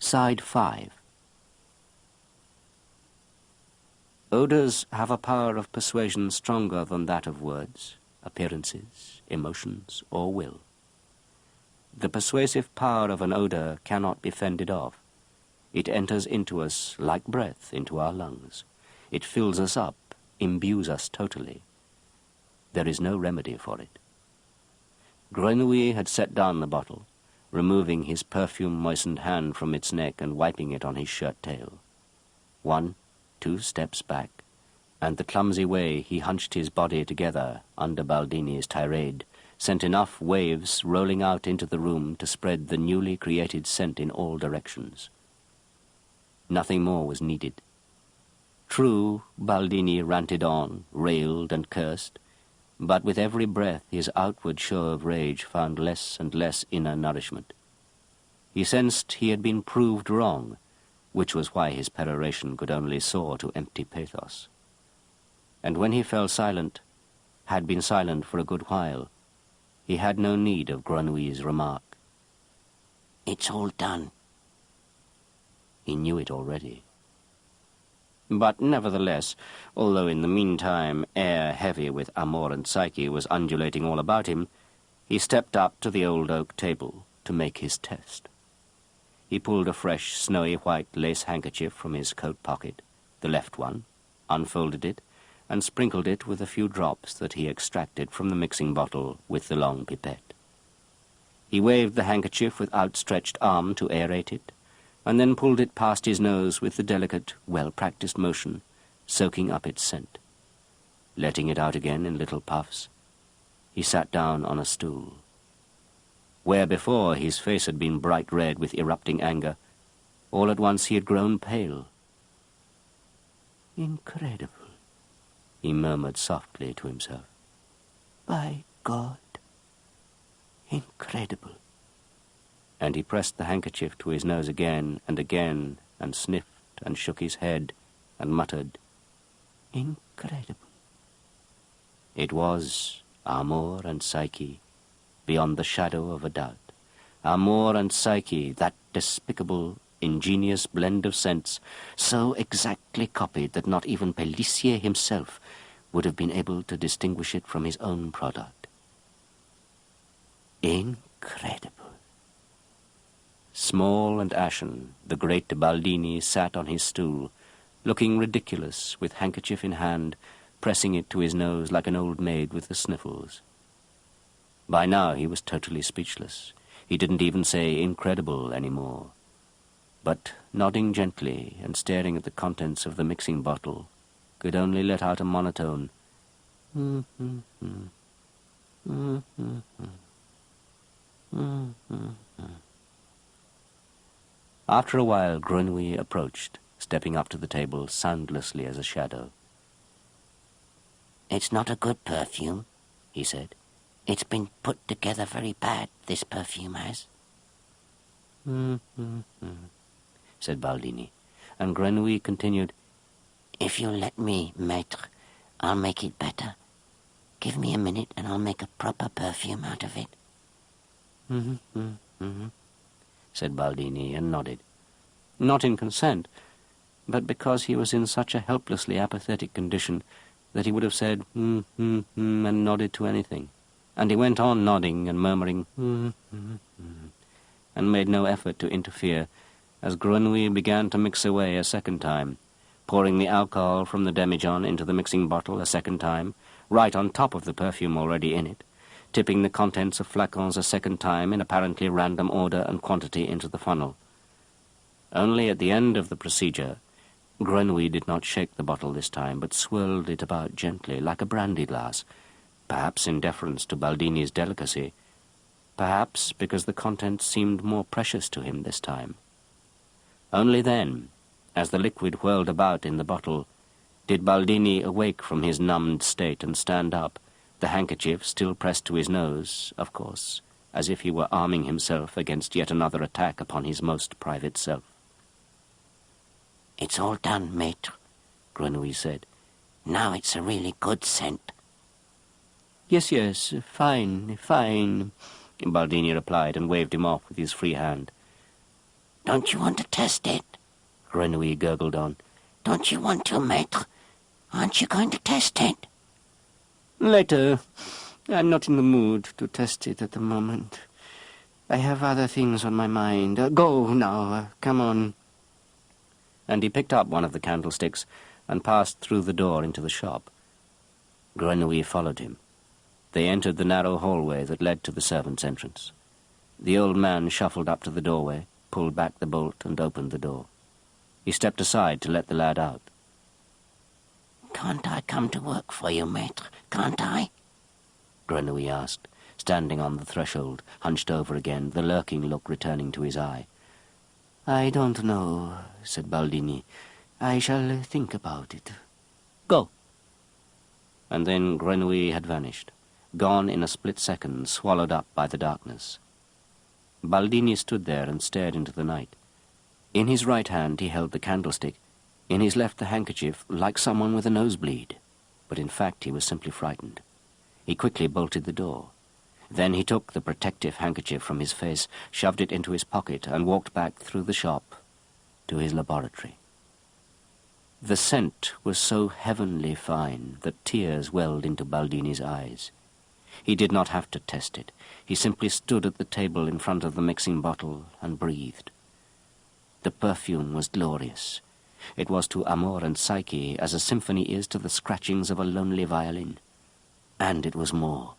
Side 5. Odours have a power of persuasion stronger than that of words, appearances, emotions, or will. The persuasive power of an odour cannot be fended off. It enters into us like breath into our lungs. It fills us up, imbues us totally. There is no remedy for it. Grenouille had set down the bottle, removing his perfume-moistened hand from its neck and wiping it on his shirt-tail. 1, 2 steps back, and the clumsy way he hunched his body together under Baldini's tirade sent enough waves rolling out into the room to spread the newly created scent in all directions. Nothing more was needed. True, Baldini ranted on, railed and cursed, but with every breath his outward show of rage found less and less inner nourishment. He sensed he had been proved wrong, which was why his peroration could only soar to empty pathos. And when he fell silent, had been silent for a good while, he had no need of Grenouille's remark. "It's all done." He knew it already. But nevertheless, although in the meantime air heavy with Amor and Psyche was undulating all about him, he stepped up to the old oak table to make his test. He pulled a fresh, snowy white lace handkerchief from his coat pocket, the left one, unfolded it, and sprinkled it with a few drops that he extracted from the mixing bottle with the long pipette. He waved the handkerchief with outstretched arm to aerate it, and then pulled it past his nose with the delicate, well-practiced motion, soaking up its scent. Letting it out again in little puffs, he sat down on a stool. Where before his face had been bright red with erupting anger, all at once he had grown pale. "Incredible," he murmured softly to himself. "By God, incredible." And he pressed the handkerchief to his nose again, and sniffed and shook his head, and muttered, "Incredible." It was Amor and Psyche, beyond the shadow of a doubt. Amor and Psyche, that despicable, ingenious blend of scents, so exactly copied that not even Pélissier himself would have been able to distinguish it from his own product. Incredible. Small and ashen, the great Baldini sat on his stool, looking ridiculous, with handkerchief in hand, pressing it to his nose like an old maid with the sniffles. By now he was totally speechless. He didn't even say incredible anymore, but nodding gently and staring at the contents of the mixing bottle, could only let out a monotone, After a while, Grenouille approached, stepping up to the table soundlessly as a shadow. "It's not a good perfume," he said. "It's been put together very bad, this perfume has." Said Baldini, and Grenouille continued, "If you'll let me, maître, I'll make it better. Give me a minute and I'll make a proper perfume out of it." Said Baldini, and nodded. Not in consent, but because he was in such a helplessly apathetic condition that he would have said and nodded to anything. And he went on nodding and murmuring and made no effort to interfere as Grenouille began to mix away a second time, pouring the alcohol from the demijohn into the mixing bottle a second time, right on top of the perfume already in it, tipping the contents of flacons a second time in apparently random order and quantity into the funnel. Only at the end of the procedure, Grenouille did not shake the bottle this time, but swirled it about gently, like a brandy glass, perhaps in deference to Baldini's delicacy, perhaps because the contents seemed more precious to him this time. Only then, as the liquid whirled about in the bottle, did Baldini awake from his numbed state and stand up, the handkerchief still pressed to his nose, of course, as if he were arming himself against yet another attack upon his most private self. "It's all done, maître," Grenouille said. "Now it's a really good scent." Yes, fine, Baldini replied and waved him off with his free hand. Don't you want to test it? Grenouille gurgled on. Don't you want to, maître? Aren't you going to test it? Later. I'm not in the mood to test it at the moment. I have other things on my mind. Go now, come on. And he picked up one of the candlesticks and passed through the door into the shop. Grenouille followed him. They entered the narrow hallway that led to the servants' entrance. The old man shuffled up to the doorway, pulled back the bolt, and opened the door. He stepped aside to let the lad out. Can't I come to work for you, maître? Can't I? Grenouille asked, standing on the threshold, hunched over again, the lurking look returning to his eye. I don't know, said Baldini. I shall think about it. Go. And then Grenouille had vanished, gone in a split second, swallowed up by the darkness. Baldini stood there and stared into the night. In his right hand he held the candlestick, in his left the handkerchief, like someone with a nosebleed. But in fact he was simply frightened. He quickly bolted the door. Then he took the protective handkerchief from his face, shoved it into his pocket, and walked back through the shop to his laboratory. The scent was so heavenly fine that tears welled into Baldini's eyes. He did not have to test it. He simply stood at the table in front of the mixing bottle and breathed. The perfume was glorious. It was to Amor and Psyche as a symphony is to the scratchings of a lonely violin. And it was more.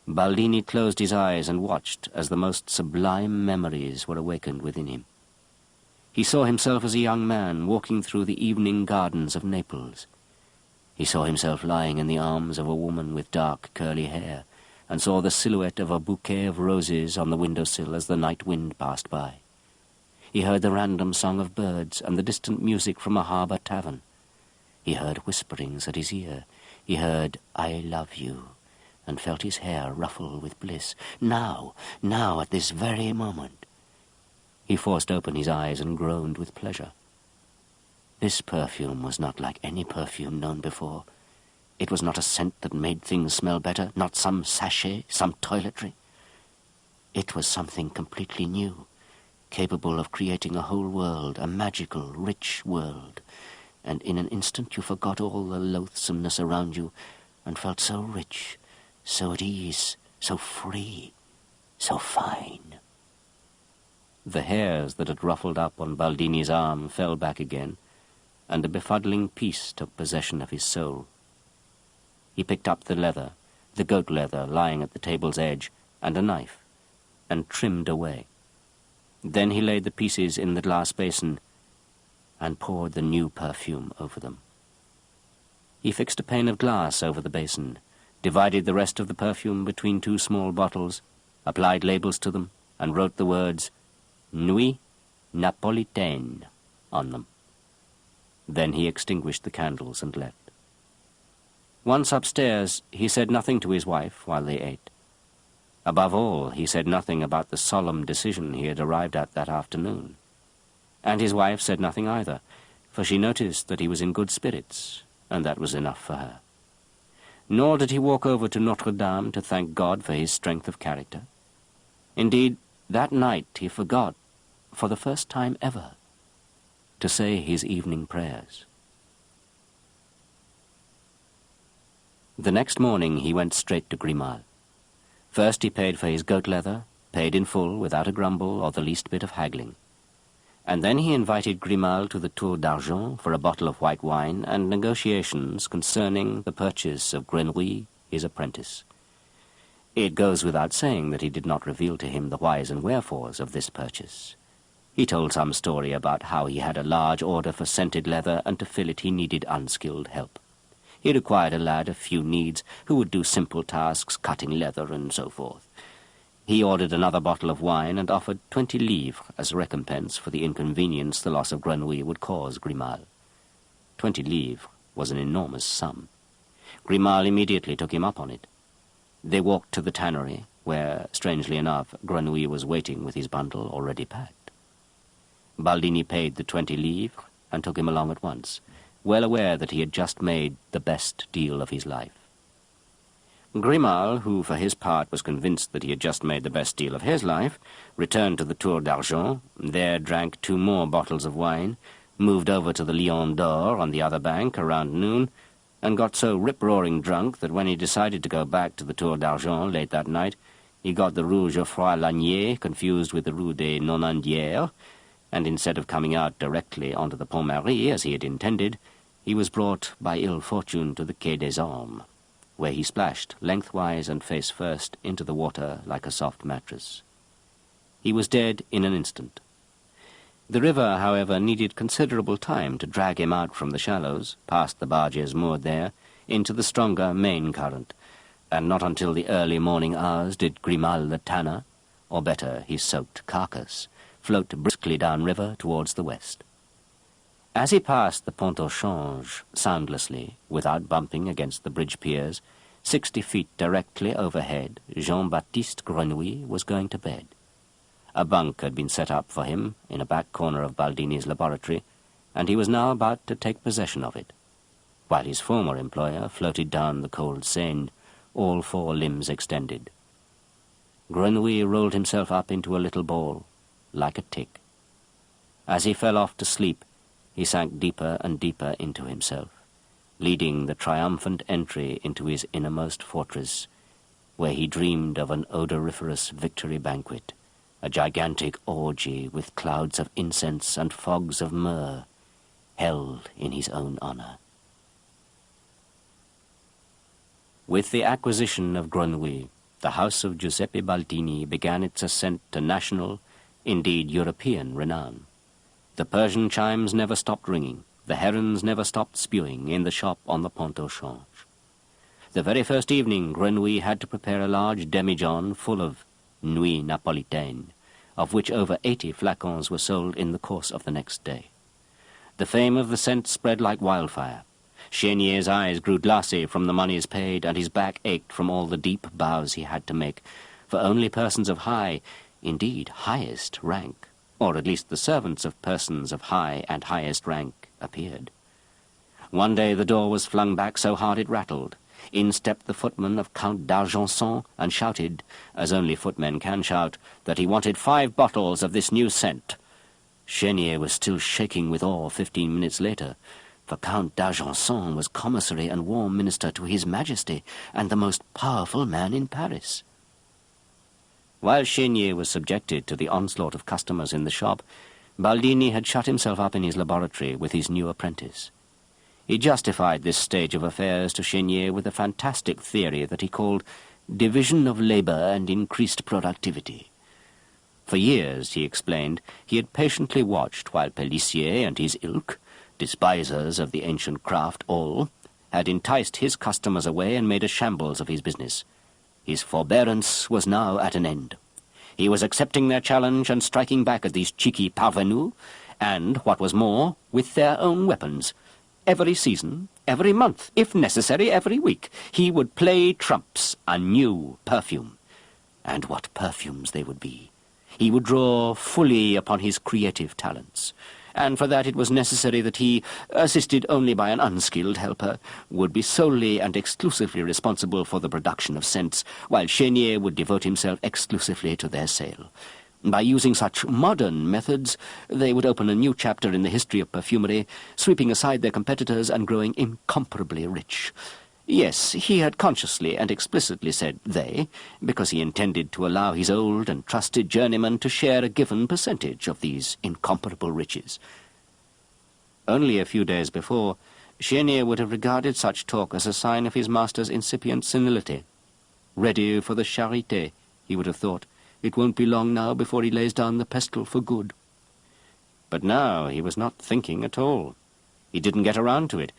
Baldini closed his eyes and watched as the most sublime memories were awakened within him. He saw himself as a young man walking through the evening gardens of Naples. He saw himself lying in the arms of a woman with dark, curly hair, and saw the silhouette of a bouquet of roses on the windowsill as the night wind passed by. He heard the random song of birds and the distant music from a harbour tavern. He heard whisperings at his ear. He heard, I love you, and felt his hair ruffle with bliss. Now, at this very moment. He forced open his eyes and groaned with pleasure. This perfume was not like any perfume known before. It was not a scent that made things smell better, not some sachet, some toiletry. It was something completely new, capable of creating a whole world, a magical, rich world. And in an instant you forgot all the loathsomeness around you and felt so rich, so at ease, so free, so fine. The hairs that had ruffled up on Baldini's arm fell back again, and a befuddling peace took possession of his soul. He picked up the leather, the goat leather lying at the table's edge, and a knife, and trimmed away. Then he laid the pieces in the glass basin and poured the new perfume over them. He fixed a pane of glass over the basin, divided the rest of the perfume between two small bottles, applied labels to them, and wrote the words Nuit Napolitaine on them. Then he extinguished the candles and left. Once upstairs, he said nothing to his wife while they ate. Above all, he said nothing about the solemn decision he had arrived at that afternoon. And his wife said nothing either, for she noticed that he was in good spirits, and that was enough for her. Nor did he walk over to Notre Dame to thank God for his strength of character. Indeed, that night he forgot, for the first time ever, to say his evening prayers. The next morning he went straight to Grimal. First he paid for his goat leather, paid in full without a grumble or the least bit of haggling. And then he invited Grimal to the Tour d'Argent for a bottle of white wine and negotiations concerning the purchase of Grenouille, his apprentice. It goes without saying that he did not reveal to him the whys and wherefores of this purchase. He told some story about how he had a large order for scented leather, and to fill it he needed unskilled help. He required a lad of few needs who would do simple tasks, cutting leather and so forth. He ordered another bottle of wine and offered 20 livres as recompense for the inconvenience the loss of Grenouille would cause Grimal. 20 livres was an enormous sum. Grimal immediately took him up on it. They walked to the tannery, where, strangely enough, Grenouille was waiting with his bundle already packed. Baldini paid the 20 livres and took him along at once, well aware that he had just made the best deal of his life. Grimal, who for his part was convinced that he had just made the best deal of his life, returned to the Tour d'Argent, there drank 2 more bottles of wine, moved over to the Lion d'Or on the other bank around noon, and got so rip-roaring drunk that when he decided to go back to the Tour d'Argent late that night, he got the Rue Geoffroy-Lanier confused with the Rue des Nonandières, and instead of coming out directly onto the Pont Marie as he had intended, he was brought by ill fortune to the Quai des Ormes, where he splashed lengthwise and face first into the water like a soft mattress. He was dead in an instant. The river, however, needed considerable time to drag him out from the shallows, past the barges moored there, into the stronger main current, and not until the early morning hours did Grimal the tanner, or better, his soaked carcass, float briskly downriver towards the west. As he passed the Pont au Change soundlessly, without bumping against the bridge piers, 60 feet directly overhead, Jean-Baptiste Grenouille was going to bed. A bunk had been set up for him in a back corner of Baldini's laboratory, and he was now about to take possession of it, while his former employer floated down the cold Seine, all 4 limbs extended. Grenouille rolled himself up into a little ball, like a tick. As he fell off to sleep, he sank deeper and deeper into himself, leading the triumphant entry into his innermost fortress, where he dreamed of an odoriferous victory banquet, a gigantic orgy with clouds of incense and fogs of myrrh, held in his own honor. With the acquisition of Grenouille, the house of Giuseppe Baldini began its ascent to national, indeed European, renown. The Persian chimes never stopped ringing, the herons never stopped spewing in the shop on the Pont au Change. The very first evening, Grenouille had to prepare a large demijohn full of Nuit Napolitaine, of which over 80 flacons were sold in the course of the next day. The fame of the scent spread like wildfire. Chénier's eyes grew glassy from the moneys paid, and his back ached from all the deep bows he had to make, for only persons of high, indeed highest rank, or at least the servants of persons of high and highest rank, appeared. One day the door was flung back so hard it rattled. In stepped the footman of Count d'Argenson and shouted, as only footmen can shout, that he wanted 5 bottles of this new scent. Chénier was still shaking with awe 15 minutes later, for Count d'Argenson was commissary and war minister to His Majesty, and the most powerful man in Paris. While Chénier was subjected to the onslaught of customers in the shop, Baldini had shut himself up in his laboratory with his new apprentice. He justified this stage of affairs to Chénier with a fantastic theory that he called division of labor and increased productivity. For years, he explained, he had patiently watched while Pélissier and his ilk, despisers of the ancient craft all, had enticed his customers away and made a shambles of his business. His forbearance was now at an end. He was accepting their challenge and striking back at these cheeky parvenus, and, what was more, with their own weapons. Every season, every month, if necessary, every week, he would play trumps a new perfume. And what perfumes they would be! He would draw fully upon his creative talents, and for that it was necessary that he, assisted only by an unskilled helper, would be solely and exclusively responsible for the production of scents, while Chénier would devote himself exclusively to their sale. By using such modern methods, they would open a new chapter in the history of perfumery, sweeping aside their competitors and growing incomparably rich. Yes, he had consciously and explicitly said they, because he intended to allow his old and trusted journeyman to share a given percentage of these incomparable riches. Only a few days before, Chénier would have regarded such talk as a sign of his master's incipient senility. Ready for the charité, he would have thought. It won't be long now before he lays down the pestle for good. But now he was not thinking at all. He didn't get around to it.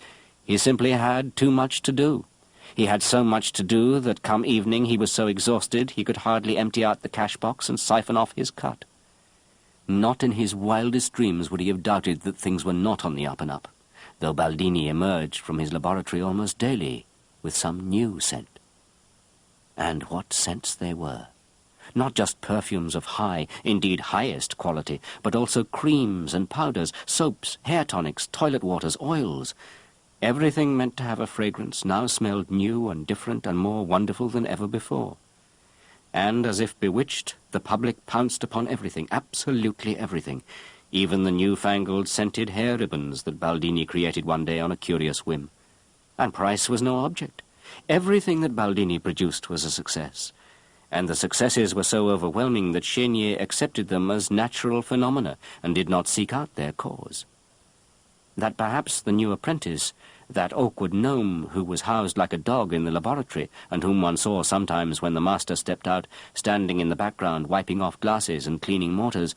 He simply had too much to do. He had so much to do that come evening he was so exhausted he could hardly empty out the cash box and siphon off his cut. Not in his wildest dreams would he have doubted that things were not on the up and up, though Baldini emerged from his laboratory almost daily with some new scent. And what scents they were! Not just perfumes of high, indeed highest quality, but also creams and powders, soaps, hair tonics, toilet waters, oils. Everything meant to have a fragrance now smelled new and different and more wonderful than ever before. And, as if bewitched, the public pounced upon everything, absolutely everything, even the newfangled scented hair ribbons that Baldini created one day on a curious whim. And price was no object. Everything that Baldini produced was a success, and the successes were so overwhelming that Chénier accepted them as natural phenomena and did not seek out their cause. That perhaps the new apprentice, that awkward gnome who was housed like a dog in the laboratory, and whom one saw sometimes when the master stepped out, standing in the background wiping off glasses and cleaning mortars,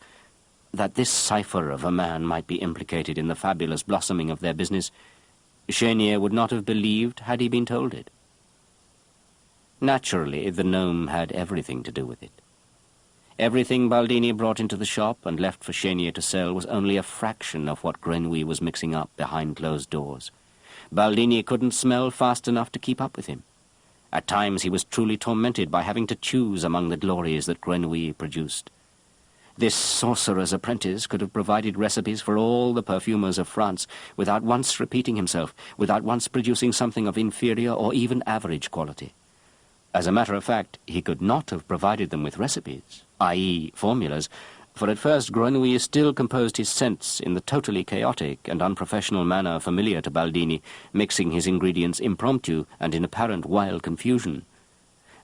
that this cipher of a man might be implicated in the fabulous blossoming of their business, Chénier would not have believed had he been told it. Naturally, the gnome had everything to do with it. Everything Baldini brought into the shop and left for Chénier to sell was only a fraction of what Grenouille was mixing up behind closed doors. Baldini couldn't smell fast enough to keep up with him. At times he was truly tormented by having to choose among the glories that Grenouille produced. This sorcerer's apprentice could have provided recipes for all the perfumers of France without once repeating himself, without once producing something of inferior or even average quality. As a matter of fact, he could not have provided them with recipes, i.e. formulas, for at first Grenouille still composed his scents in the totally chaotic and unprofessional manner familiar to Baldini, mixing his ingredients impromptu and in apparent wild confusion.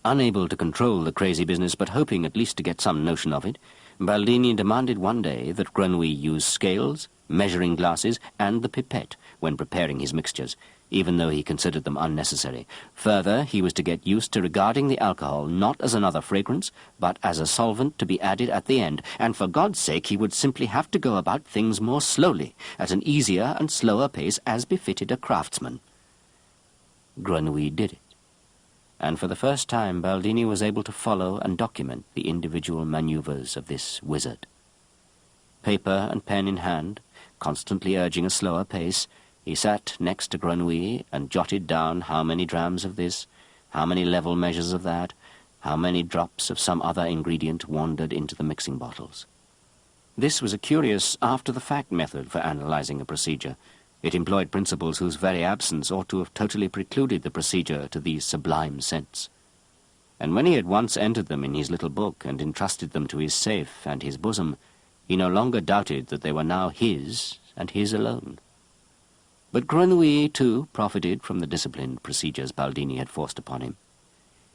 Unable to control the crazy business, but hoping at least to get some notion of it, Baldini demanded one day that Grenouille use scales, measuring glasses, and the pipette when preparing his mixtures, even though he considered them unnecessary. Further, he was to get used to regarding the alcohol not as another fragrance, but as a solvent to be added at the end, and for God's sake he would simply have to go about things more slowly, at an easier and slower pace as befitted a craftsman. Grenouille did it, and for the first time Baldini was able to follow and document the individual maneuvers of this wizard. Paper and pen in hand, constantly urging a slower pace, he sat next to Grenouille and jotted down how many drams of this, how many level measures of that, how many drops of some other ingredient wandered into the mixing bottles. This was a curious after-the-fact method for analyzing a procedure. It employed principles whose very absence ought to have totally precluded the procedure to these sublime scents. And when he had once entered them in his little book and entrusted them to his safe and his bosom, he no longer doubted that they were now his and his alone. But Grenouille, too, profited from the disciplined procedures Baldini had forced upon him.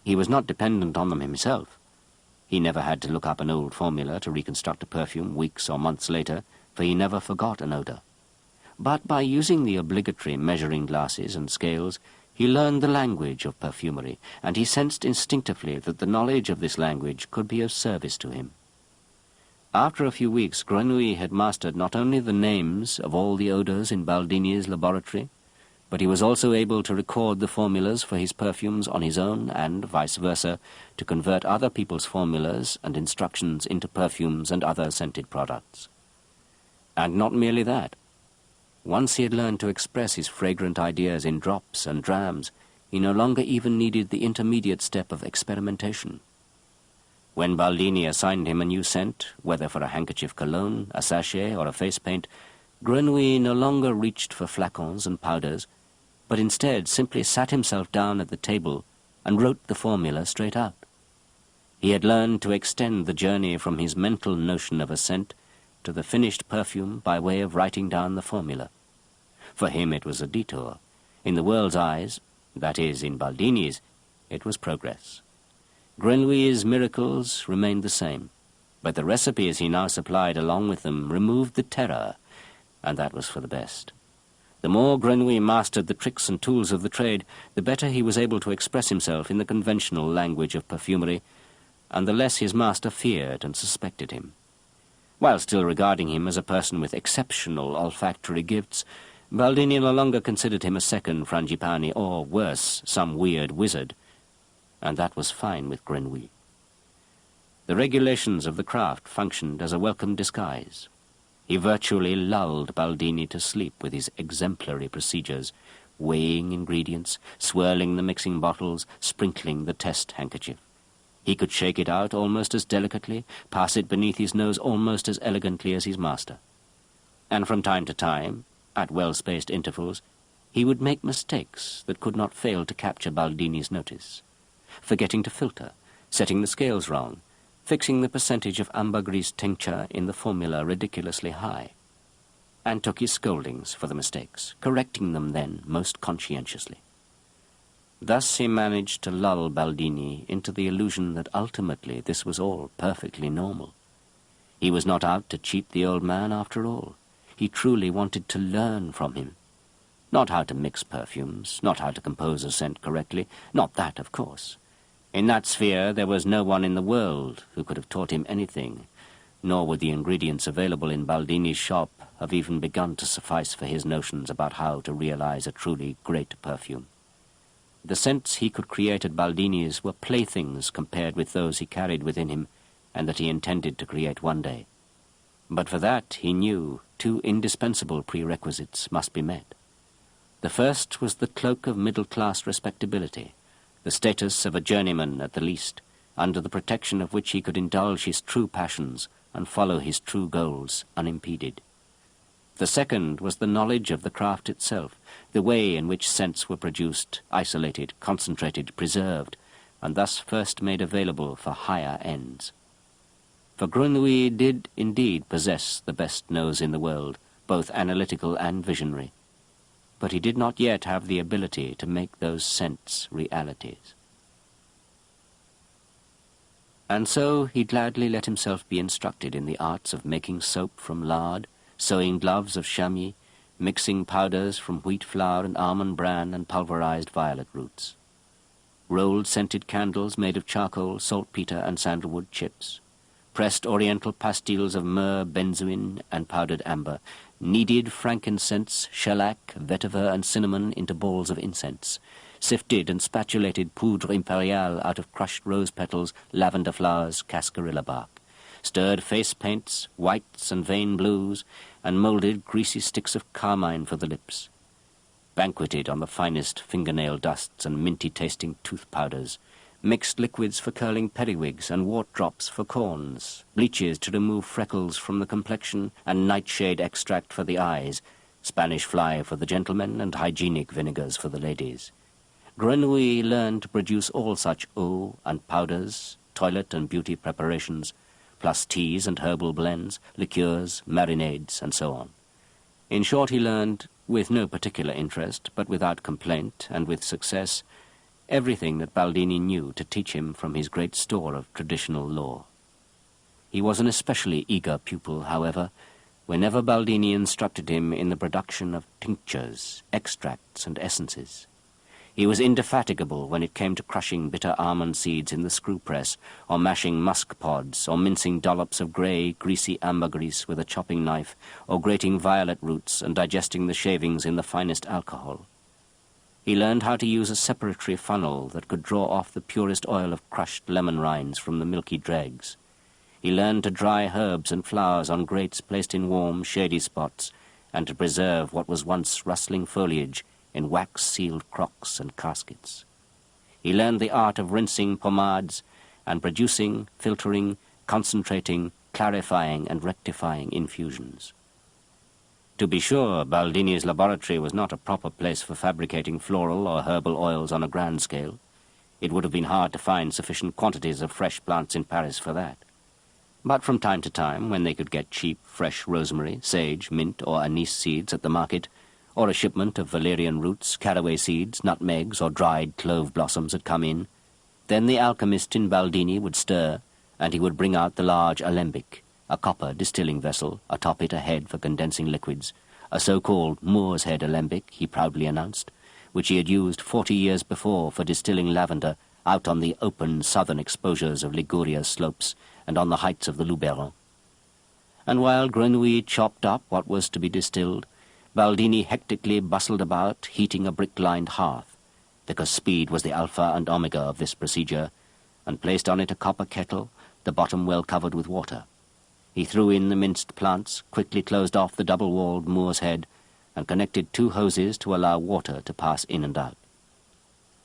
He was not dependent on them himself. He never had to look up an old formula to reconstruct a perfume weeks or months later, for he never forgot an odor. But by using the obligatory measuring glasses and scales, he learned the language of perfumery, and he sensed instinctively that the knowledge of this language could be of service to him. After a few weeks, Grenouille had mastered not only the names of all the odors in Baldini's laboratory, but he was also able to record the formulas for his perfumes on his own and, vice versa, to convert other people's formulas and instructions into perfumes and other scented products. And not merely that. Once he had learned to express his fragrant ideas in drops and drams, he no longer even needed the intermediate step of experimentation. When Baldini assigned him a new scent, whether for a handkerchief cologne, a sachet, or a face paint, Grenouille no longer reached for flacons and powders, but instead simply sat himself down at the table and wrote the formula straight out. He had learned to extend the journey from his mental notion of a scent to the finished perfume by way of writing down the formula. For him it was a detour. In the world's eyes, that is, in Baldini's, it was progress. Grenouille's miracles remained the same, but the recipes he now supplied along with them removed the terror, and that was for the best. The more Grenouille mastered the tricks and tools of the trade, the better he was able to express himself in the conventional language of perfumery, and the less his master feared and suspected him. While still regarding him as a person with exceptional olfactory gifts, Baldini no longer considered him a second Frangipani, or worse, some weird wizard, and that was fine with Grenouille. The regulations of the craft functioned as a welcome disguise. He virtually lulled Baldini to sleep with his exemplary procedures, weighing ingredients, swirling the mixing bottles, sprinkling the test handkerchief. He could shake it out almost as delicately, pass it beneath his nose almost as elegantly as his master. And from time to time, at well-spaced intervals, He would make mistakes that could not fail to capture Baldini's notice, forgetting to filter, setting the scales wrong, fixing the percentage of ambergris tincture in the formula ridiculously high, and took his scoldings for the mistakes, correcting them then most conscientiously. Thus he managed to lull Baldini into the illusion that ultimately this was all perfectly normal. He was not out to cheat the old man after all. He truly wanted to learn from him. Not how to mix perfumes, not how to compose a scent correctly, not that, of course. In that sphere there was no one in the world who could have taught him anything, nor would the ingredients available in Baldini's shop have even begun to suffice for his notions about how to realize a truly great perfume. The scents he could create at Baldini's were playthings compared with those he carried within him and that he intended to create one day. But for that, he knew, two indispensable prerequisites must be met. The first was the cloak of middle-class respectability, the status of a journeyman at the least, under the protection of which he could indulge his true passions and follow his true goals unimpeded. The second was the knowledge of the craft itself, the way in which scents were produced, isolated, concentrated, preserved, and thus first made available for higher ends. For Grenouille did indeed possess the best nose in the world, both analytical and visionary, but he did not yet have the ability to make those scents realities. And so he gladly let himself be instructed in the arts of making soap from lard, sewing gloves of chamois, mixing powders from wheat flour and almond bran and pulverized violet roots, rolled scented candles made of charcoal, saltpeter, and sandalwood chips, pressed oriental pastilles of myrrh, benzoin, and powdered amber, kneaded frankincense, shellac, vetiver, and cinnamon into balls of incense, sifted and spatulated poudre impériale out of crushed rose petals, lavender flowers, cascarilla bark, stirred face paints, whites and vein blues, and moulded greasy sticks of carmine for the lips, banqueted on the finest fingernail dusts and minty-tasting tooth powders, mixed liquids for curling periwigs and wart drops for corns, bleaches to remove freckles from the complexion and nightshade extract for the eyes, Spanish fly for the gentlemen and hygienic vinegars for the ladies. Grenouille learned to produce all such eau and powders, toilet and beauty preparations, plus teas and herbal blends, liqueurs, marinades, and so on. In short, he learned, with no particular interest, but without complaint and with success, everything that Baldini knew to teach him from his great store of traditional lore. He was an especially eager pupil, however, whenever Baldini instructed him in the production of tinctures, extracts, and essences. He was indefatigable when it came to crushing bitter almond seeds in the screw press, or mashing musk pods, or mincing dollops of grey, greasy ambergris with a chopping knife, or grating violet roots and digesting the shavings in the finest alcohol. He learned how to use a separatory funnel that could draw off the purest oil of crushed lemon rinds from the milky dregs. He learned to dry herbs and flowers on grates placed in warm, shady spots, and to preserve what was once rustling foliage in wax-sealed crocks and caskets. He learned the art of rinsing pomades and producing, filtering, concentrating, clarifying, and rectifying infusions. To be sure, Baldini's laboratory was not a proper place for fabricating floral or herbal oils on a grand scale. It would have been hard to find sufficient quantities of fresh plants in Paris for that. But from time to time, when they could get cheap, fresh rosemary, sage, mint, or anise seeds at the market, or a shipment of valerian roots, caraway seeds, nutmegs, or dried clove blossoms had come in, then the alchemist in Baldini would stir, and he would bring out the large alembic, a copper distilling vessel, atop it a head for condensing liquids, a so-called Moor's Head alembic, he proudly announced, which he had used 40 years before for distilling lavender out on the open southern exposures of Liguria's slopes and on the heights of the Luberon. And while Grenouille chopped up what was to be distilled, Baldini hectically bustled about, heating a brick-lined hearth, because speed was the alpha and omega of this procedure, and placed on it a copper kettle, the bottom well covered with water. He threw in the minced plants, quickly closed off the double-walled Moor's Head, and connected 2 hoses to allow water to pass in and out.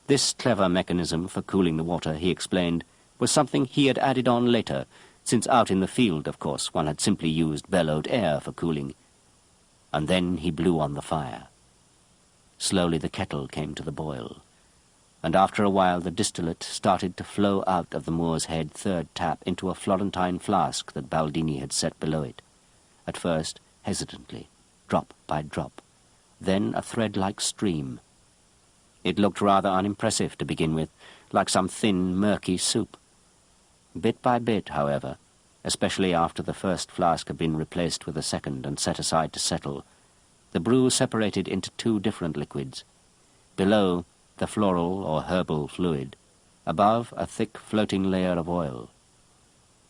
This clever mechanism for cooling the water, he explained, was something he had added on later, since out in the field, of course, one had simply used bellowed air for cooling. And then he blew on the fire. Slowly the kettle came to the boil, and after a while the distillate started to flow out of the Moor's Head third tap into a Florentine flask that Baldini had set below it, at first hesitantly, drop by drop, then a thread-like stream. It looked rather unimpressive to begin with, like some thin, murky soup. Bit by bit, however, especially after the first flask had been replaced with a second and set aside to settle, the brew separated into two different liquids. Below, the floral or herbal fluid. Above, a thick floating layer of oil.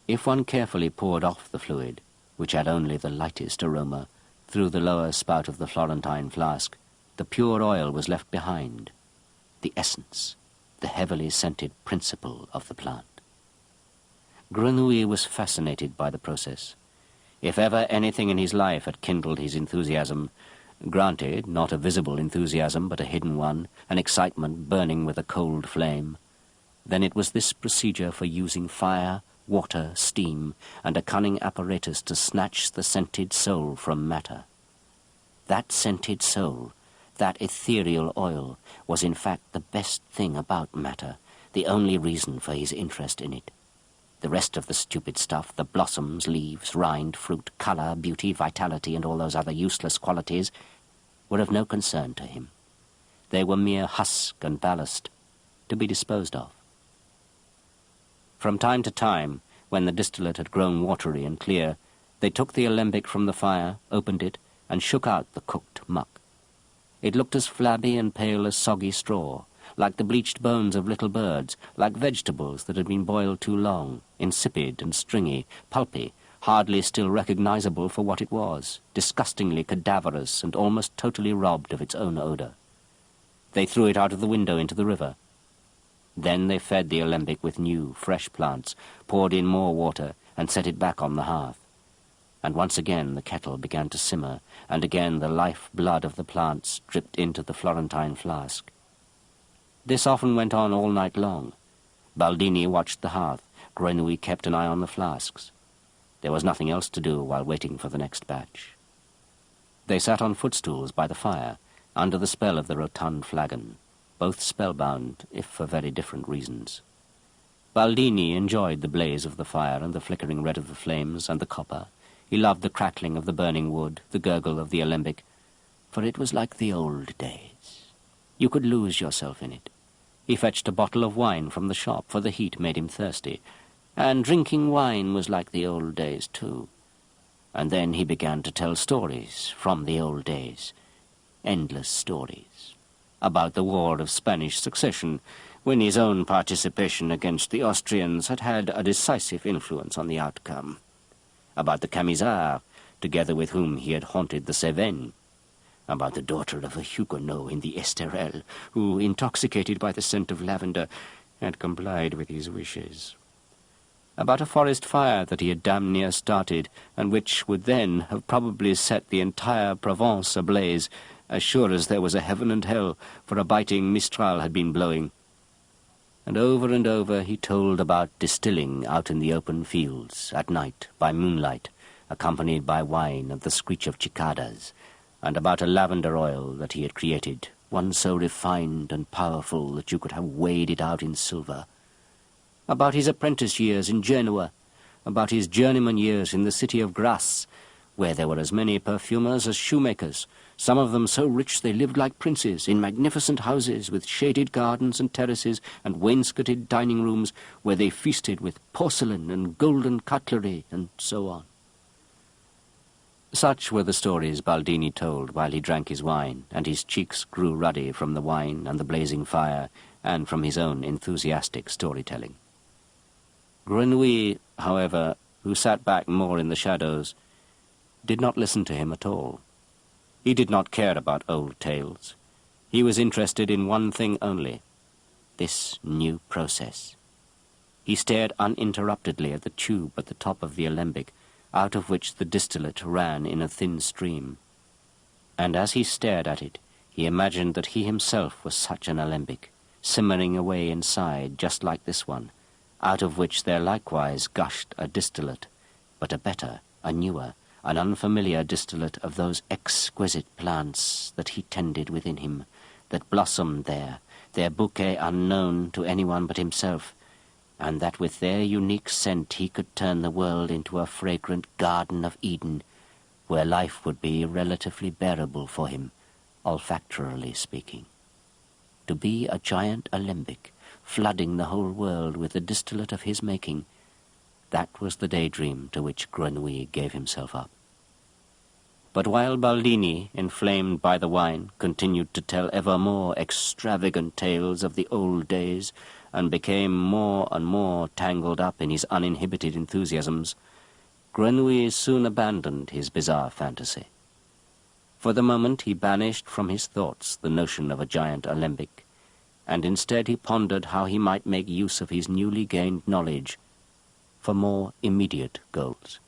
If one carefully poured off the fluid, which had only the lightest aroma, through the lower spout of the Florentine flask, the pure oil was left behind, the essence, the heavily scented principle of the plant. Grenouille was fascinated by the process. If ever anything in his life had kindled his enthusiasm, granted, not a visible enthusiasm, but a hidden one, an excitement burning with a cold flame, then it was this procedure for using fire, water, steam, and a cunning apparatus to snatch the scented soul from matter. That scented soul, that ethereal oil, was in fact the best thing about matter, the only reason for his interest in it. The rest of the stupid stuff, the blossoms, leaves, rind, fruit, colour, beauty, vitality, and all those other useless qualities, were of no concern to him. They were mere husk and ballast, to be disposed of. From time to time, when the distillate had grown watery and clear, they took the alembic from the fire, opened it, and shook out the cooked muck. It looked as flabby and pale as soggy straw, like the bleached bones of little birds, like vegetables that had been boiled too long, insipid and stringy, pulpy, hardly still recognizable for what it was, disgustingly cadaverous and almost totally robbed of its own odour. They threw it out of the window into the river. Then they fed the alembic with new, fresh plants, poured in more water, and set it back on the hearth. And once again the kettle began to simmer, and again the life-blood of the plants dripped into the Florentine flask. This often went on all night long. Baldini watched the hearth. Grenouille kept an eye on the flasks. There was nothing else to do while waiting for the next batch. They sat on footstools by the fire, under the spell of the rotund flagon, both spellbound, if for very different reasons. Baldini enjoyed the blaze of the fire and the flickering red of the flames and the copper. He loved the crackling of the burning wood, the gurgle of the alembic, for it was like the old days. You could lose yourself in it. He fetched a bottle of wine from the shop, for the heat made him thirsty, and drinking wine was like the old days too. And then he began to tell stories from the old days, endless stories, about the War of Spanish Succession, when his own participation against the Austrians had had a decisive influence on the outcome, about the Camisards, together with whom he had haunted the Cevennes, about the daughter of a Huguenot in the Esterel, who, intoxicated by the scent of lavender, had complied with his wishes, about a forest fire that he had damn near started, and which would then have probably set the entire Provence ablaze, as sure as there was a heaven and hell, for a biting mistral had been blowing. And over he told about distilling out in the open fields, at night, by moonlight, accompanied by wine and the screech of cicadas, and about a lavender oil that he had created, one so refined and powerful that you could have weighed it out in silver, about his apprentice years in Genoa, about his journeyman years in the city of Grasse, where there were as many perfumers as shoemakers, some of them so rich they lived like princes, in magnificent houses with shaded gardens and terraces and wainscoted dining rooms, where they feasted with porcelain and golden cutlery, and so on. Such were the stories Baldini told while he drank his wine, and his cheeks grew ruddy from the wine and the blazing fire, and from his own enthusiastic storytelling. Grenouille, however, who sat back more in the shadows, did not listen to him at all. He did not care about old tales. He was interested in one thing only, this new process. He stared uninterruptedly at the tube at the top of the alembic, out of which the distillate ran in a thin stream. And as he stared at it, he imagined that he himself was such an alembic, simmering away inside just like this one, out of which there likewise gushed a distillate, but a better, a newer, an unfamiliar distillate of those exquisite plants that he tended within him, that blossomed there, their bouquet unknown to anyone but himself, and that with their unique scent he could turn the world into a fragrant Garden of Eden, where life would be relatively bearable for him, olfactorily speaking. To be a giant alembic, flooding the whole world with the distillate of his making, that was the daydream to which Grenouille gave himself up. But while Baldini, inflamed by the wine, continued to tell ever more extravagant tales of the old days, and became more and more tangled up in his uninhibited enthusiasms, Grenouille soon abandoned his bizarre fantasy. For the moment he banished from his thoughts the notion of a giant alembic, and instead he pondered how he might make use of his newly gained knowledge for more immediate goals.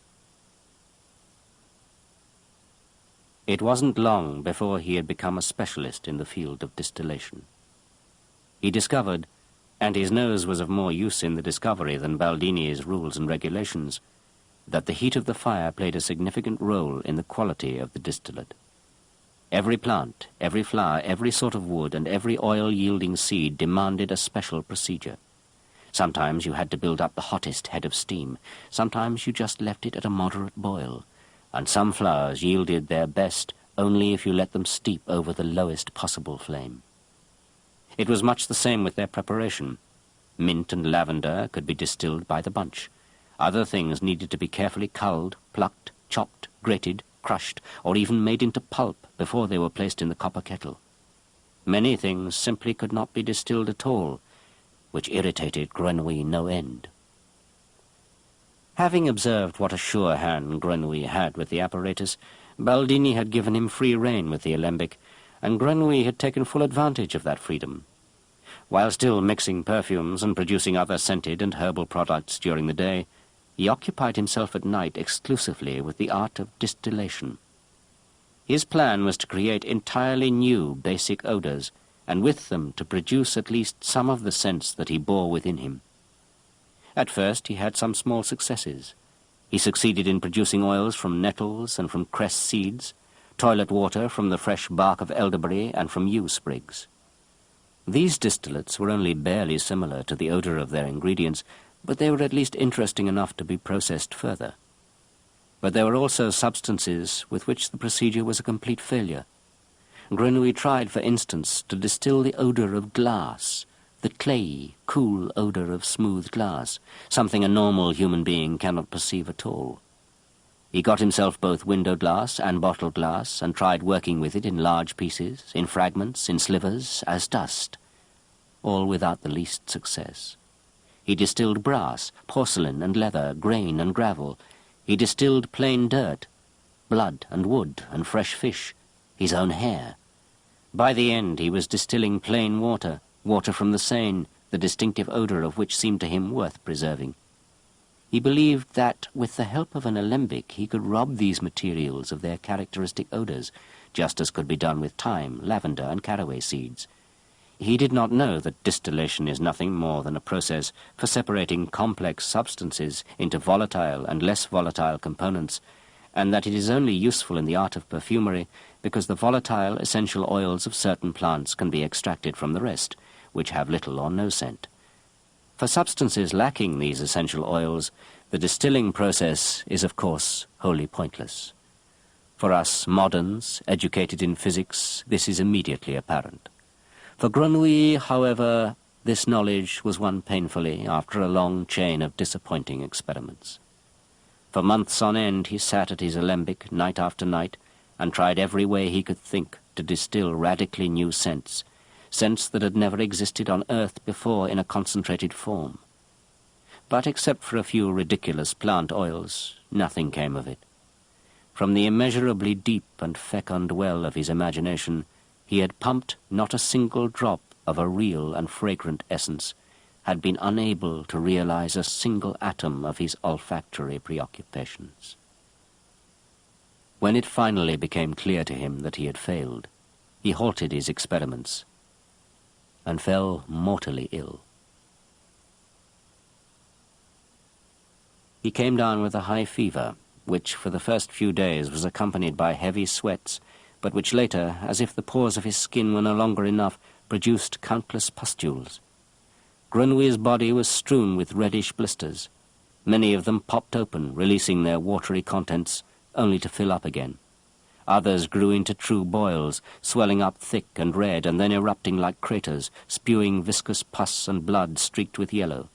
It wasn't long before he had become a specialist in the field of distillation. He discovered, and his nose was of more use in the discovery than Baldini's rules and regulations, that the heat of the fire played a significant role in the quality of the distillate. Every plant, every flower, every sort of wood, and every oil-yielding seed demanded a special procedure. Sometimes you had to build up the hottest head of steam. Sometimes you just left it at a moderate boil. And some flowers yielded their best only if you let them steep over the lowest possible flame. It was much the same with their preparation. Mint and lavender could be distilled by the bunch. Other things needed to be carefully culled, plucked, chopped, grated, crushed, or even made into pulp before they were placed in the copper kettle. Many things simply could not be distilled at all, which irritated Grenouille no end. Having observed what a sure hand Grenouille had with the apparatus, Baldini had given him free rein with the alembic, and Grenouille had taken full advantage of that freedom. While still mixing perfumes and producing other scented and herbal products during the day, he occupied himself at night exclusively with the art of distillation. His plan was to create entirely new basic odors, and with them to produce at least some of the scents that he bore within him. At first he had some small successes. He succeeded in producing oils from nettles and from cress seeds, toilet water from the fresh bark of elderberry and from yew sprigs. These distillates were only barely similar to the odor of their ingredients, but they were at least interesting enough to be processed further. But there were also substances with which the procedure was a complete failure. Grenouille tried, for instance, to distill the odor of glass, the clayey, cool odor of smooth glass, something a normal human being cannot perceive at all. He got himself both window glass and bottle glass and tried working with it in large pieces, in fragments, in slivers, as dust, all without the least success. He distilled brass, porcelain and leather, grain and gravel. He distilled plain dirt, blood and wood and fresh fish, his own hair. By the end he was distilling plain water, water from the Seine, the distinctive odor of which seemed to him worth preserving. He believed that, with the help of an alembic, he could rob these materials of their characteristic odors, just as could be done with thyme, lavender, and caraway seeds. He did not know that distillation is nothing more than a process for separating complex substances into volatile and less volatile components, and that it is only useful in the art of perfumery because the volatile essential oils of certain plants can be extracted from the rest, which have little or no scent. For substances lacking these essential oils, the distilling process is, of course, wholly pointless. For us moderns, educated in physics, this is immediately apparent. For Grenouille, however, this knowledge was won painfully after a long chain of disappointing experiments. For months on end he sat at his alembic night after night and tried every way he could think to distill radically new scents, scents that had never existed on earth before in a concentrated form. But except for a few ridiculous plant oils, nothing came of it. From the immeasurably deep and fecund well of his imagination, he had pumped not a single drop of a real and fragrant essence, had been unable to realize a single atom of his olfactory preoccupations. When it finally became clear to him that he had failed, he halted his experiments and fell mortally ill. He came down with a high fever, which for the first few days was accompanied by heavy sweats, but which later, as if the pores of his skin were no longer enough, produced countless pustules. Grenouille's body was strewn with reddish blisters. Many of them popped open, releasing their watery contents, only to fill up again. Others grew into true boils, swelling up thick and red and then erupting like craters, spewing viscous pus and blood streaked with yellow.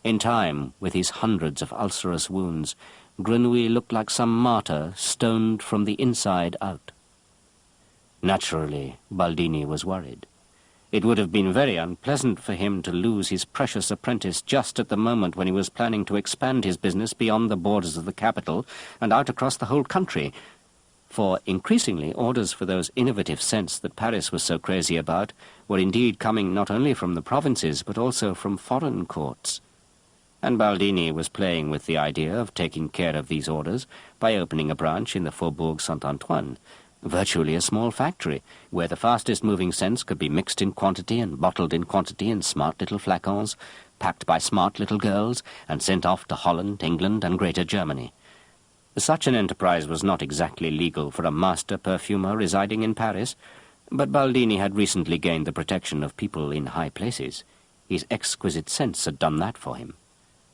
In time, with his hundreds of ulcerous wounds, Grenouille looked like some martyr stoned from the inside out. Naturally, Baldini was worried. It would have been very unpleasant for him to lose his precious apprentice just at the moment when he was planning to expand his business beyond the borders of the capital and out across the whole country, for increasingly orders for those innovative scents that Paris was so crazy about were indeed coming not only from the provinces but also from foreign courts. And Baldini was playing with the idea of taking care of these orders by opening a branch in the Faubourg Saint-Antoine, virtually a small factory, where the fastest-moving scents could be mixed in quantity and bottled in quantity in smart little flacons, packed by smart little girls, and sent off to Holland, England, and Greater Germany. Such an enterprise was not exactly legal for a master perfumer residing in Paris, but Baldini had recently gained the protection of people in high places. His exquisite scents had done that for him.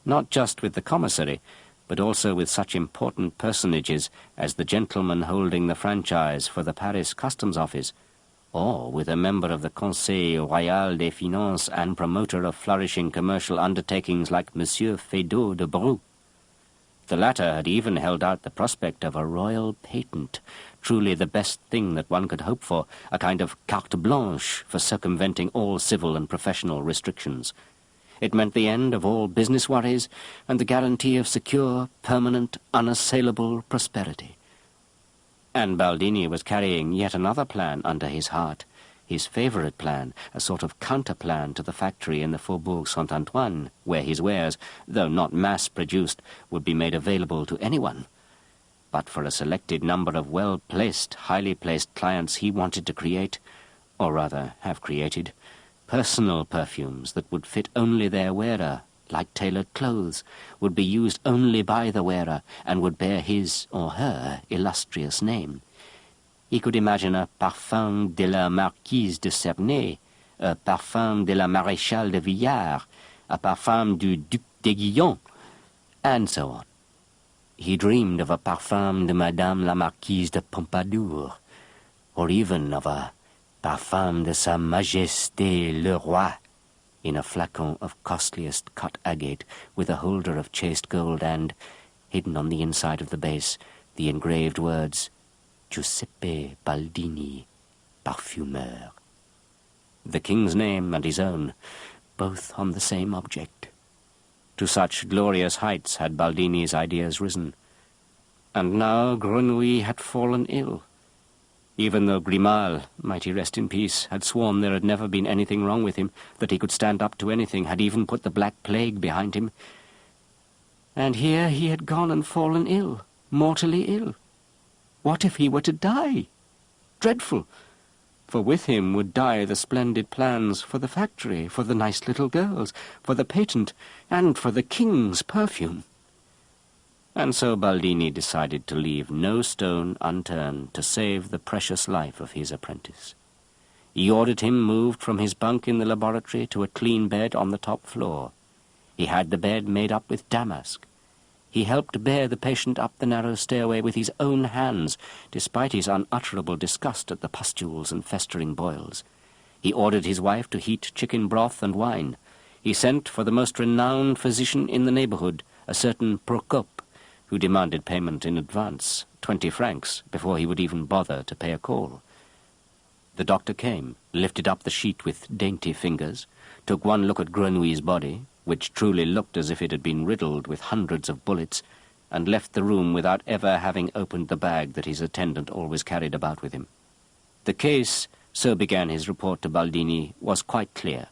Not just with the commissary, but also with such important personages as the gentleman holding the franchise for the Paris Customs Office, or with a member of the Conseil Royal des Finances and promoter of flourishing commercial undertakings like Monsieur Feydeau de Brou. The latter had even held out the prospect of a royal patent, truly the best thing that one could hope for, a kind of carte blanche for circumventing all civil and professional restrictions. It meant the end of all business worries and the guarantee of secure, permanent, unassailable prosperity. And Baldini was carrying yet another plan under his heart, his favourite plan, a sort of counter-plan to the factory in the Faubourg Saint-Antoine, where his wares, though not mass-produced, would be made available to anyone. But for a selected number of well-placed, highly-placed clients he wanted to create, or rather have created, personal perfumes that would fit only their wearer, like tailored clothes, would be used only by the wearer, and would bear his or her illustrious name. He could imagine a Parfum de la Marquise de Cernay, a Parfum de la Maréchale de Villars, a Parfum du Duc d'Aiguillon, and so on. He dreamed of a Parfum de Madame la Marquise de Pompadour, or even of a Parfum de Sa Majesté le Roi, in a flacon of costliest cut agate with a holder of chased gold and, hidden on the inside of the base, the engraved words, Giuseppe Baldini, Parfumeur. The king's name and his own, both on the same object. To such glorious heights had Baldini's ideas risen. And now Grenouille had fallen ill. Even though Grimal, might he rest in peace, had sworn there had never been anything wrong with him, that he could stand up to anything, had even put the Black Plague behind him. And here he had gone and fallen ill, mortally ill. What if he were to die? Dreadful! For with him would die the splendid plans for the factory, for the nice little girls, for the patent, and for the king's perfume. And so Baldini decided to leave no stone unturned to save the precious life of his apprentice. He ordered him moved from his bunk in the laboratory to a clean bed on the top floor. He had the bed made up with damask. He helped bear the patient up the narrow stairway with his own hands, despite his unutterable disgust at the pustules and festering boils. He ordered his wife to heat chicken broth and wine. He sent for the most renowned physician in the neighborhood, a certain Procope, who demanded payment in advance, 20 francs, before he would even bother to pay a call. The doctor came, lifted up the sheet with dainty fingers, took one look at Grenouille's body, which truly looked as if it had been riddled with hundreds of bullets, and left the room without ever having opened the bag that his attendant always carried about with him. The case, so began his report to Baldini, was quite clear.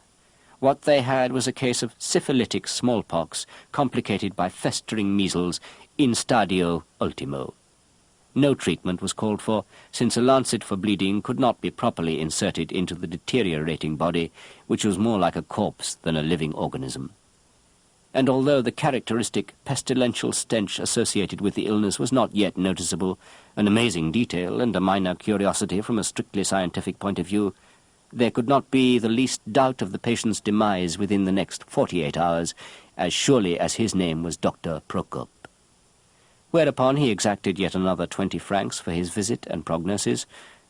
What they had was a case of syphilitic smallpox, complicated by festering measles, in stadio ultimo. No treatment was called for, since a lancet for bleeding could not be properly inserted into the deteriorating body, which was more like a corpse than a living organism. and although the characteristic pestilential stench associated with the illness was not yet noticeable, an amazing detail and a minor curiosity from a strictly scientific point of view, there could not be the least doubt of the patient's demise within the next 48 hours, as surely as his name was Dr. Prokop. Whereupon he exacted yet another 20 francs for his visit and prognosis,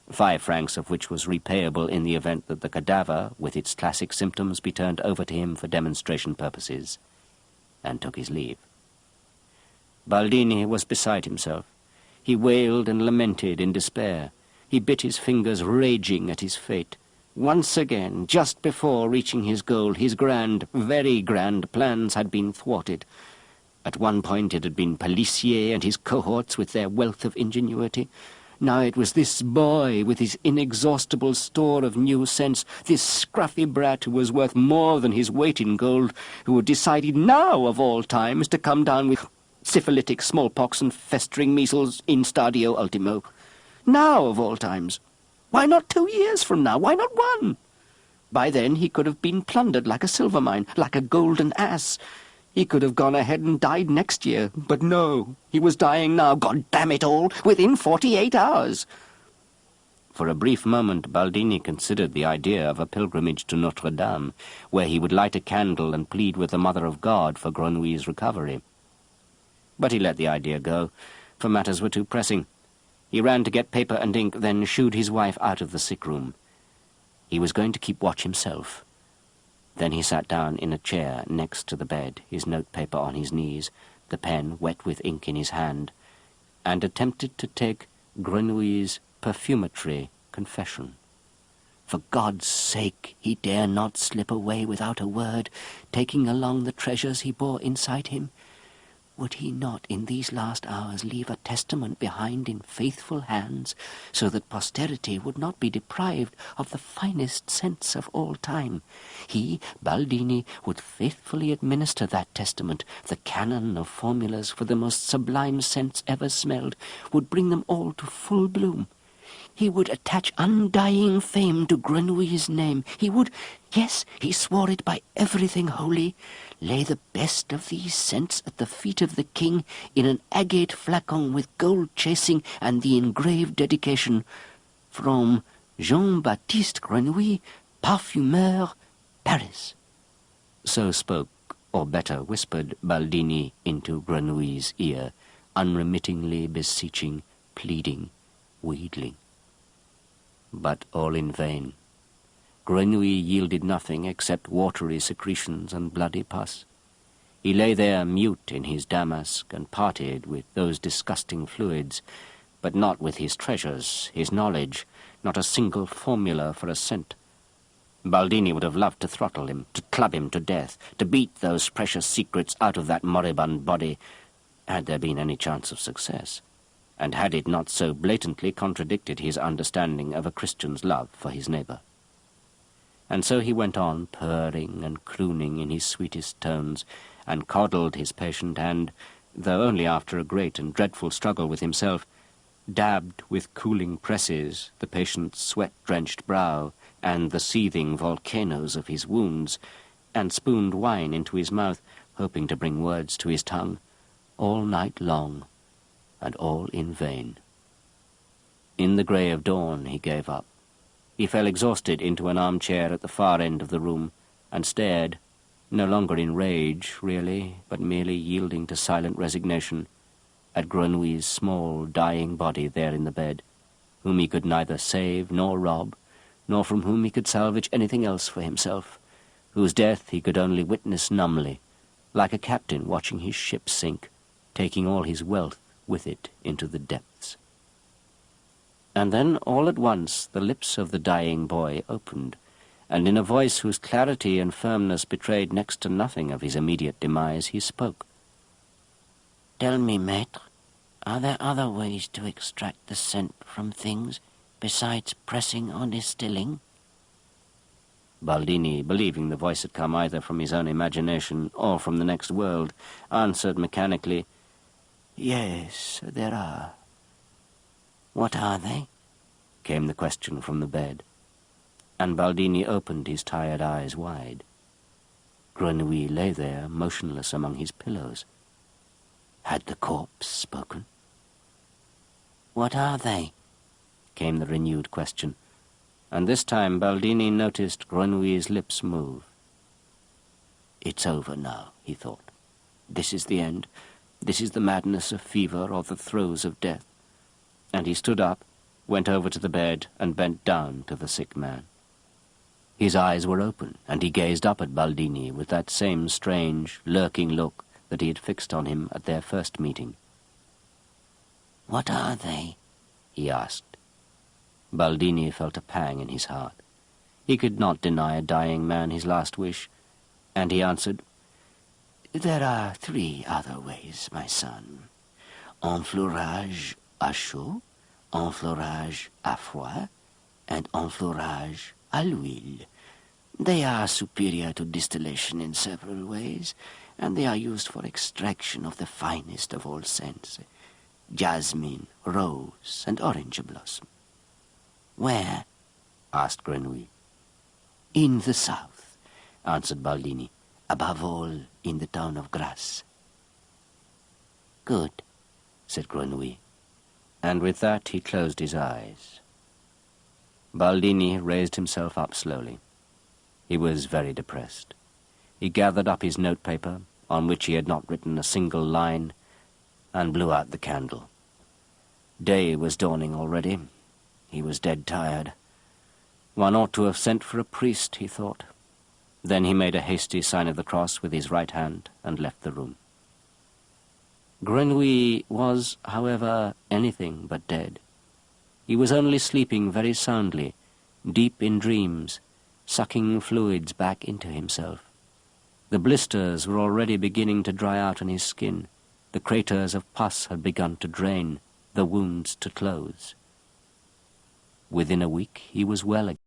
5 francs of which was repayable in the event that the cadaver, with its classic symptoms, be turned over to him for demonstration purposes, and took his leave. Baldini was beside himself. He wailed and lamented in despair. He bit his fingers, raging at his fate. Once again, just before reaching his goal, his grand, very grand plans had been thwarted. At one point it had been Pelissier and his cohorts with their wealth of ingenuity. Now it was this boy with his inexhaustible store of new sense, this scruffy brat who was worth more than his weight in gold, who had decided now of all times to come down with syphilitic smallpox and festering measles in stadio ultimo. Now of all times. Why not 2 years from now? Why not 1? By then he could have been plundered like a silver mine, like a golden ass. He could have gone ahead and died next year, but no, he was dying now, God damn it all, within 48 hours. For a brief moment Baldini considered the idea of a pilgrimage to Notre Dame, where he would light a candle and plead with the Mother of God for Grenouille's recovery. But he let the idea go, for matters were too pressing. He ran to get paper and ink, then shooed his wife out of the sick room. He was going to keep watch himself. Then he sat down in a chair next to the bed, his notepaper on his knees, the pen wet with ink in his hand, and attempted to take Grenouille's perfumetry confession. For God's sake, he dare not slip away without a word, taking along the treasures he bore inside him. Would he not in these last hours leave a testament behind in faithful hands, so that posterity would not be deprived of the finest sense of all time? He, Baldini, would faithfully administer that testament, the canon of formulas for the most sublime sense ever smelled, would bring them all to full bloom. He would attach undying fame to Grenouille's name. He would, yes, he swore it by everything holy, lay the best of these scents at the feet of the king in an agate flacon with gold chasing and the engraved dedication, from Jean-Baptiste Grenouille, Parfumeur, Paris. So spoke, or better whispered, Baldini into Grenouille's ear, unremittingly beseeching, pleading, wheedling. But all in vain. Grenouille yielded nothing except watery secretions and bloody pus. He lay there mute in his damask and parted with those disgusting fluids, but not with his treasures, his knowledge, not a single formula for a scent. Baldini would have loved to throttle him, to club him to death, to beat those precious secrets out of that moribund body, had there been any chance of success, and had it not so blatantly contradicted his understanding of a Christian's love for his neighbour. And so he went on, purring and crooning in his sweetest tones, and coddled his patient, and, though only after a great and dreadful struggle with himself, dabbed with cooling presses the patient's sweat-drenched brow and the seething volcanoes of his wounds, and spooned wine into his mouth, hoping to bring words to his tongue, all night long, and all in vain. In the grey of dawn he gave up. He fell exhausted into an armchair at the far end of the room, and stared, no longer in rage, really, but merely yielding to silent resignation, at Grenouille's small, dying body there in the bed, whom he could neither save nor rob, nor from whom he could salvage anything else for himself, whose death he could only witness numbly, like a captain watching his ship sink, taking all his wealth with it into the depths. And then, all at once, the lips of the dying boy opened, and in a voice whose clarity and firmness betrayed next to nothing of his immediate demise, he spoke. Tell me, maître, are there other ways to extract the scent from things besides pressing or distilling? Baldini, believing the voice had come either from his own imagination or from the next world, answered mechanically, "Yes, there are." "What are they?" came the question from the bed, and Baldini opened his tired eyes wide. Grenouille lay there, motionless among his pillows. Had the corpse spoken? "What are they?" Came the renewed question, and this time Baldini noticed Grenouille's lips move. It's over now, he thought. This is the end. This is the madness of fever or the throes of death. And he stood up, went over to the bed, and bent down to the sick man. His eyes were open, and he gazed up at Baldini with that same strange, lurking look that he had fixed on him at their first meeting. "What are they?" he asked. Baldini felt a pang in his heart. He could not deny a dying man his last wish, and he answered, "There are 3 other ways, my son. Enfleurage à chaud, enfleurage à froid, and enfleurage à l'huile. They are superior to distillation in several ways, and they are used for extraction of the finest of all scents, jasmine, rose, and orange blossom." "Where?" asked Grenouille. "In the south," answered Baldini. "above all in the town of Grasse." "Good," said Grenouille, and with that he closed his eyes. Baldini raised himself up slowly. He was very depressed. He gathered up his notepaper, on which he had not written a single line, and blew out the candle. Day was dawning already. He was dead tired. One ought to have sent for a priest, he thought. Then he made a hasty sign of the cross with his right hand and left the room. Grenouille was, however, anything but dead. He was only sleeping very soundly, deep in dreams, sucking fluids back into himself. The blisters were already beginning to dry out on his skin. The craters of pus had begun to drain, the wounds to close. Within a week he was well again.